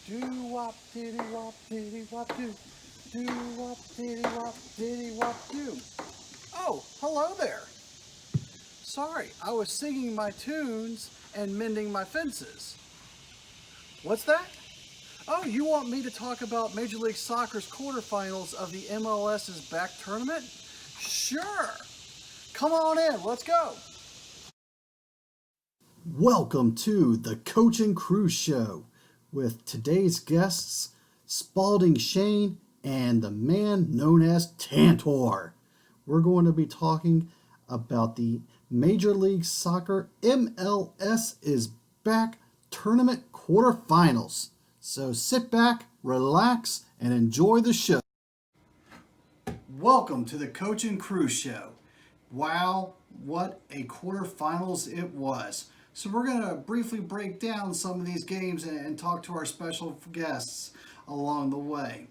Do wop diddy wop diddy wop do. Do wop diddy wop diddy wop do. Oh, hello there. Sorry, I was singing my tunes and mending my fences. What's that? Oh, you want me to talk about Major League Soccer's quarterfinals of the MLS's Back Tournament? Sure. Come on in, let's go. Welcome to the Coach and Crew Show with today's guests, Spalding Shane and the man known as Tantor. We're going to be talking about the Major League Soccer MLS is Back Tournament Quarterfinals. So sit back, relax, and enjoy the show. Welcome to the Coach and Crew Show. Wow, what a quarterfinals it was. So we're going to briefly break down some of these games and talk to our special guests along the way.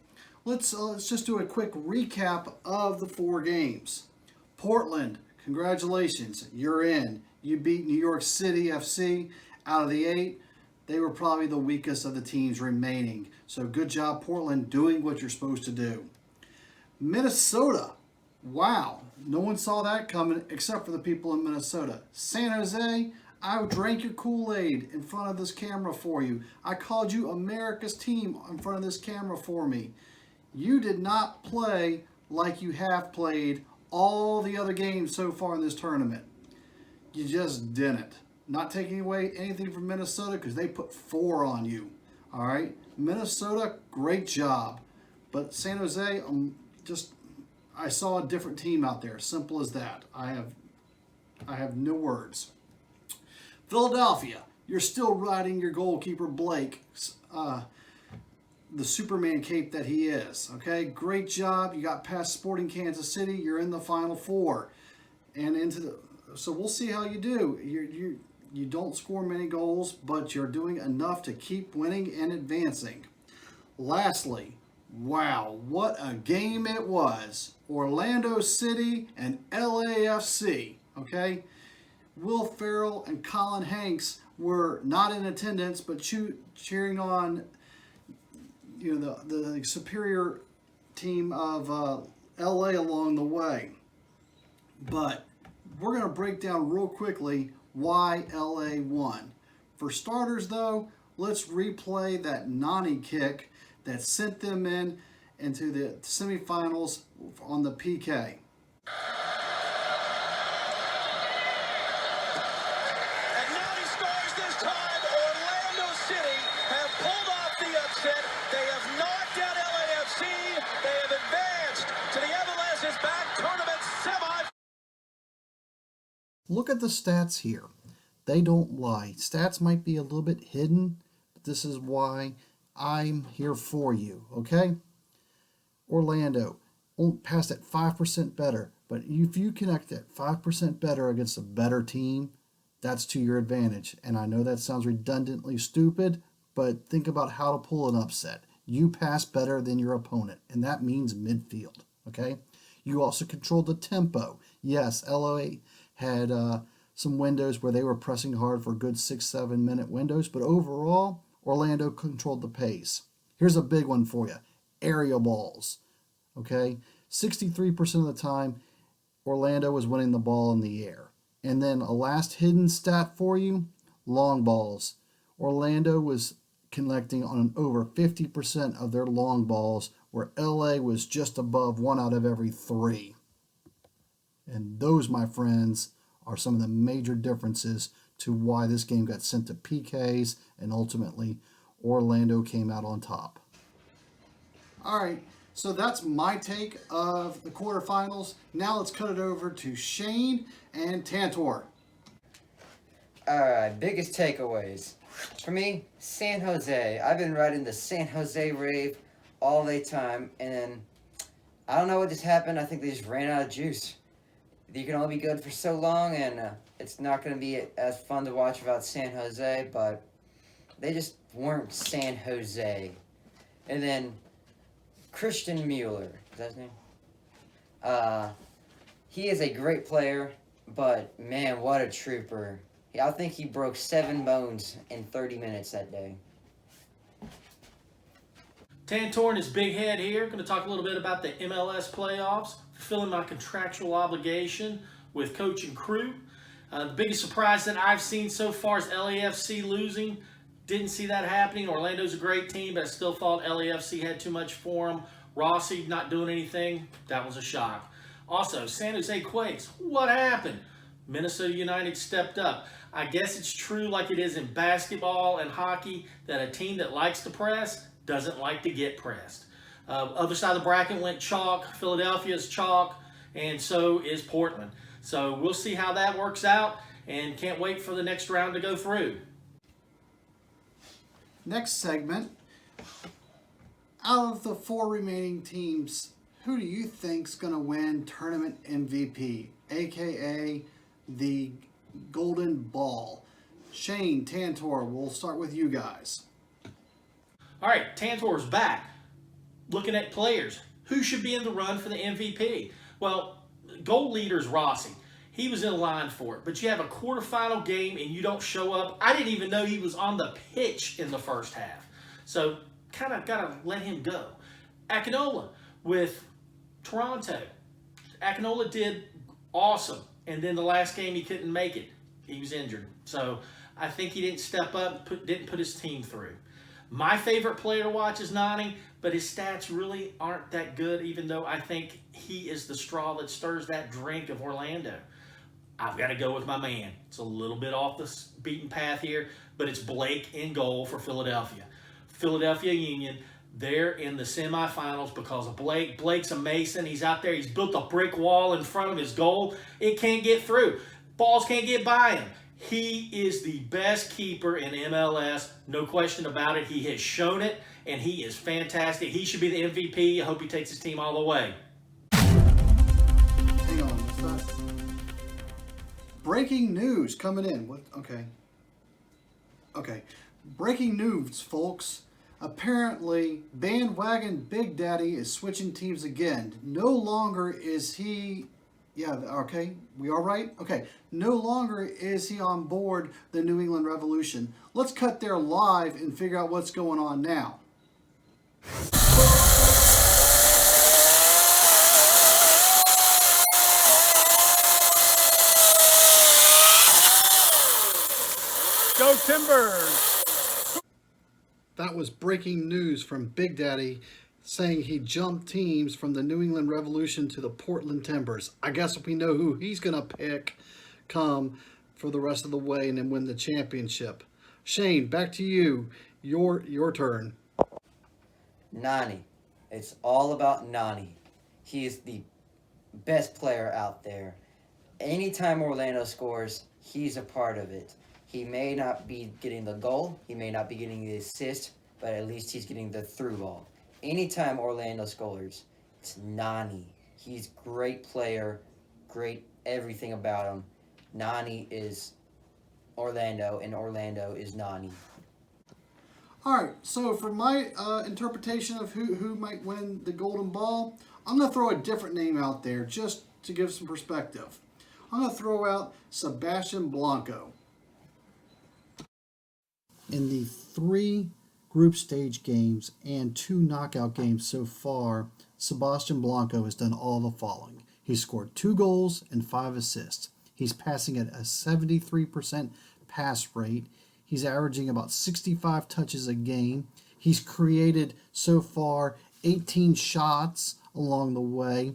Let's just do a quick recap of the four games. Portland, congratulations, you're in. You beat New York City FC out of the 8. They were probably the weakest of the teams remaining. So good job, Portland, doing what you're supposed to do. Minnesota, wow, no one saw that coming except for the people in Minnesota. San Jose, I drank your Kool-Aid in front of this camera for you. I called you America's team in front of this camera for me. You did not play like you have played all the other games so far in this tournament. You just didn't. Not taking away anything from Minnesota because they put 4 on you. All right, Minnesota, great job. But San Jose, I saw a different team out there. Simple as that. I have no words. Philadelphia, you're still riding your goalkeeper Blake, the Superman cape that he is. Okay, great job. You got past Sporting Kansas City. You're in the Final Four, and so we'll see how you do. You don't score many goals, but you're doing enough to keep winning and advancing. Lastly, wow, what a game it was. Orlando City and LAFC, okay? Will Ferrell and Colin Hanks were not in attendance, but cheering on the superior team of LA along the way. But we're going to break down real quickly why LA won. For starters, though, let's replay that Nani kick that sent them into the semifinals on the PK. And Nani scores this time. Orlando City have pulled off the upset. They have knocked out LAFC. They have advanced to the MLS's Back Tournament semi. Look at the stats here. They don't lie. Stats might be a little bit hidden, but this is why I'm here for you, okay? Orlando passed at 5% better, but if you connect at 5% better against a better team, that's to your advantage. And I know that sounds redundantly stupid, but think about how to pull an upset. You pass better than your opponent, and that means midfield, okay? You also controlled the tempo. Yes, LOA had some windows where they were pressing hard for good 6-7 minute windows, but overall, Orlando controlled the pace. Here's a big one for you. Aerial balls. Okay? 63% of the time, Orlando was winning the ball in the air. And then a last hidden stat for you, long balls. Orlando was connecting on over 50% of their long balls, where LA was just above 1 out of every 3. And those, my friends, are some of the major differences to why this game got sent to PKs and ultimately Orlando came out on top. All right, so that's my take of the quarterfinals. Now let's cut it over to Shane and Tantor. Alright, biggest takeaways. For me, San Jose. I've been riding the San Jose rave all the time, and I don't know what just happened. I think they just ran out of juice. You can only be good for so long, and it's not going to be as fun to watch about San Jose, but they just weren't San Jose. And then Christian Mueller, is that his name? He is a great player, but man, what a trooper. I think he broke 7 bones in 30 minutes that day. Tantor and his big head here. Going to talk a little bit about the MLS playoffs, fulfilling my contractual obligation with coach and crew. The biggest surprise that I've seen so far is LAFC losing. Didn't see that happening. Orlando's a great team, but I still thought LAFC had too much for them. Rossi not doing anything. That was a shock. Also, San Jose Quakes. What happened? Minnesota United stepped up. I guess it's true like it is in basketball and hockey that a team that likes to press doesn't like to get pressed. Other side of the bracket went chalk. Philadelphia is chalk, and so is Portland. So we'll see how that works out, and can't wait for the next round to go through. Next segment. Out of the 4 remaining teams, who do you think's going to win tournament MVP, aka the Golden Ball? Shane, Tantor, we'll start with you guys. All right, Tantor's back. Looking at players, who should be in the run for the MVP? Well, goal leader's Rossi. He was in line for it, but you have a quarterfinal game and you don't show up. I didn't even know he was on the pitch in the first half. So kind of got to let him go. Akinola with Toronto. Akinola did awesome. And then the last game he couldn't make it. He was injured. So I think he didn't step up, didn't put his team through. My favorite player to watch is Nani, but his stats really aren't that good, even though I think he is the straw that stirs that drink of Orlando. I've got to go with my man. It's a little bit off the beaten path here, but it's Blake in goal for Philadelphia. Philadelphia Union, they're in the semifinals because of Blake. Blake's a Mason. He's out there. He's built a brick wall in front of his goal. It can't get through. Balls can't get by him. He is the best keeper in MLS, no question about it. He has shown it, and he is fantastic. He should be the MVP. I hope he takes his team all the way. Hang on, what's that? Breaking news coming in. What? Okay. Breaking news, folks. Apparently, bandwagon Big Daddy is switching teams again. No longer is he... Yeah, okay. We all right? Okay. No longer is he on board the New England Revolution. Let's cut there live and figure out what's going on now. Go Timbers! That was breaking news from Big Daddy saying he jumped teams from the New England Revolution to the Portland Timbers. I guess we know who he's going to pick come for the rest of the way and then win the championship. Shane, back to you. Your turn. Nani. It's all about Nani. He is the best player out there. Anytime Orlando scores, he's a part of it. He may not be getting the goal, he may not be getting the assist, but at least he's getting the through ball. Anytime Orlando scores, it's Nani. He's a great player, great everything about him. Nani is Orlando, and Orlando is Nani. All right, so for my interpretation of who might win the Golden Ball, I'm going to throw a different name out there just to give some perspective. I'm going to throw out Sebastian Blanco. In the 3 group stage games and 2 knockout games so far, Sebastian Blanco has done all the following. He's scored 2 goals and 5 assists. He's passing at a 73% pass rate. He's averaging about 65 touches a game. He's created so far 18 shots along the way.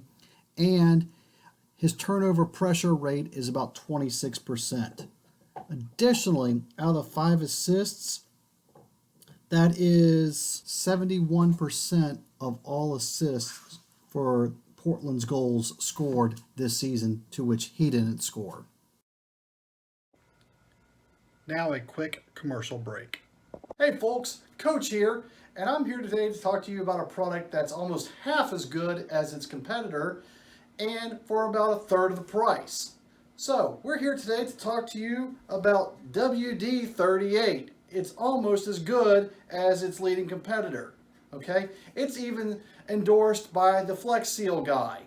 And his turnover pressure rate is about 26%. Additionally, out of 5 assists, that is 71% of all assists for Portland's goals scored this season, to which he didn't score. Now a quick commercial break. Hey folks, Coach here, and I'm here today to talk to you about a product that's almost half as good as its competitor and for about a third of the price. So, we're here today to talk to you about WD-38. It's almost as good as its leading competitor, okay? It's even endorsed by the Flex Seal guy.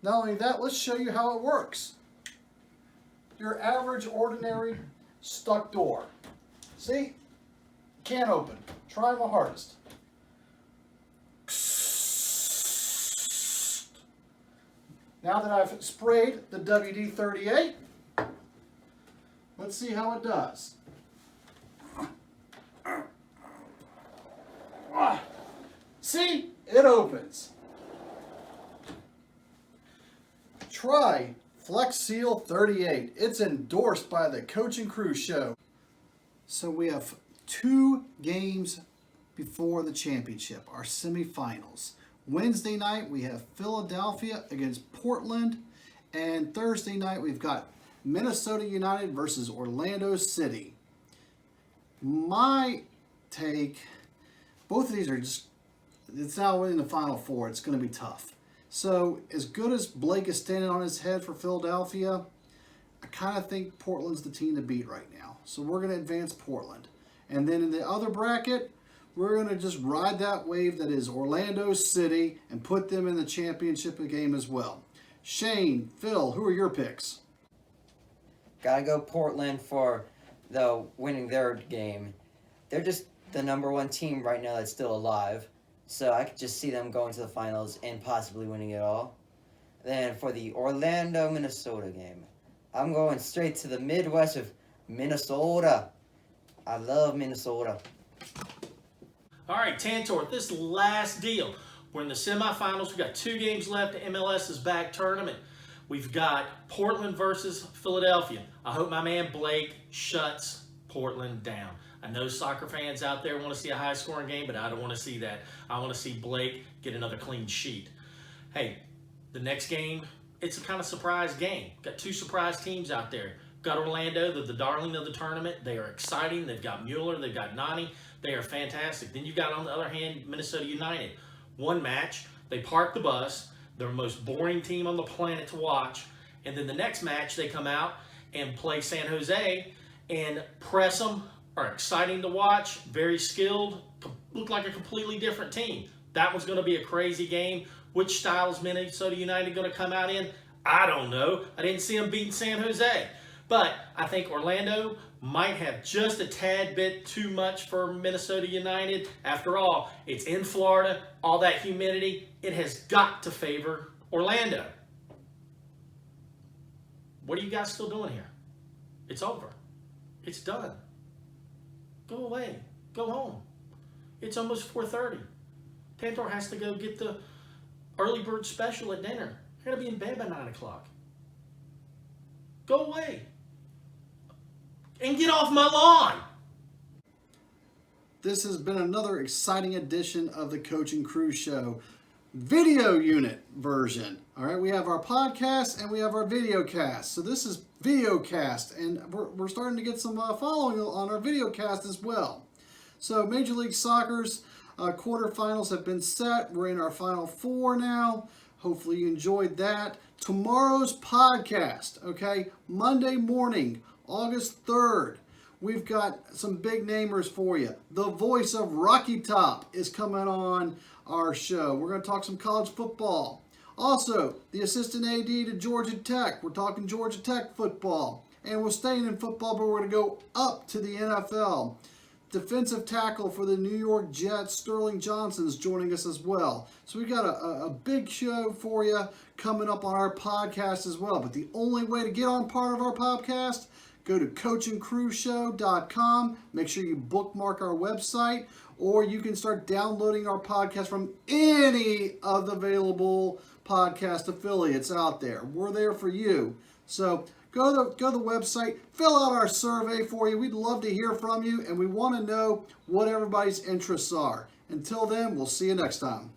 Not only that, let's show you how it works. Your average, ordinary, stuck door. See? Can't open. Try my hardest. Now that I've sprayed the WD-38, let's see how it does. See, it opens. Try Flex Seal 38. It's endorsed by the Coach and Crew Show. So we have 2 games before the championship, our semifinals. Wednesday night we have Philadelphia against Portland, and Thursday night we've got Minnesota United versus Orlando City. My take, both of these are just, it's now in the Final Four. It's going to be tough. So as good as Blake is standing on his head for Philadelphia, I kind of think Portland's the team to beat right now. So we're going to advance Portland. And then in the other bracket, we're going to just ride that wave that is Orlando City and put them in the championship game as well. Shane, Phil, who are your picks? Gotta go Portland for the winning their game. They're just the #1 team right now that's still alive. So I could just see them going to the finals and possibly winning it all. Then for the Orlando-Minnesota game, I'm going straight to the Midwest of Minnesota. I love Minnesota. All right, Tantor, this last deal. We're in the semifinals. We've got 2 games left to MLS's Back Tournament. We've got Portland versus Philadelphia. I hope my man Blake shuts Portland down. I know soccer fans out there want to see a high-scoring game, but I don't want to see that. I want to see Blake get another clean sheet. Hey, the next game, it's a kind of surprise game. Got 2 surprise teams out there. Got Orlando, they're the darling of the tournament. They are exciting. They've got Mueller. They've got Nani. They are fantastic. Then you've got, on the other hand, Minnesota United. One match, they park the bus. They're the most boring team on the planet to watch. And then the next match, they come out and play San Jose and press them. Are exciting to watch, very skilled, look like a completely different team. That one's going to be a crazy game. Which style is Minnesota United going to come out in? I don't know. I didn't see them beating San Jose. But I think Orlando might have just a tad bit too much for Minnesota United. After all, it's in Florida, all that humidity. It has got to favor Orlando. What are you guys still doing here? It's over. It's done. Go away. Go home. It's almost 4:30. Tantor has to go get the early bird special at dinner. You're going to be in bed by 9 o'clock. Go away. And get off my lawn. This has been another exciting edition of the Coach and Crew Show video unit version. All right, we have our podcast and we have our video cast. So this is video cast, and we're starting to get some following on our video cast as well. So Major League Soccer's quarterfinals have been set. We're in our Final Four now. Hopefully you enjoyed that. Tomorrow's podcast, okay, Monday morning, August 3rd. We've got some big namers for you. The voice of Rocky Top is coming on our show. We're going to talk some college football. Also, the assistant AD to Georgia Tech. We're talking Georgia Tech football. And we're staying in football, but we're going to go up to the NFL. Defensive tackle for the New York Jets, Sterling Johnson, is joining us as well. So we've got a big show for you coming up on our podcast as well. But the only way to get on part of our podcast, go to coachandcrewshow.com. Make sure you bookmark our website, or you can start downloading our podcast from any of the available podcast affiliates out there. We're there for you. So go to the website, fill out our survey for you. We'd love to hear from you, and we want to know what everybody's interests are. Until then, we'll see you next time.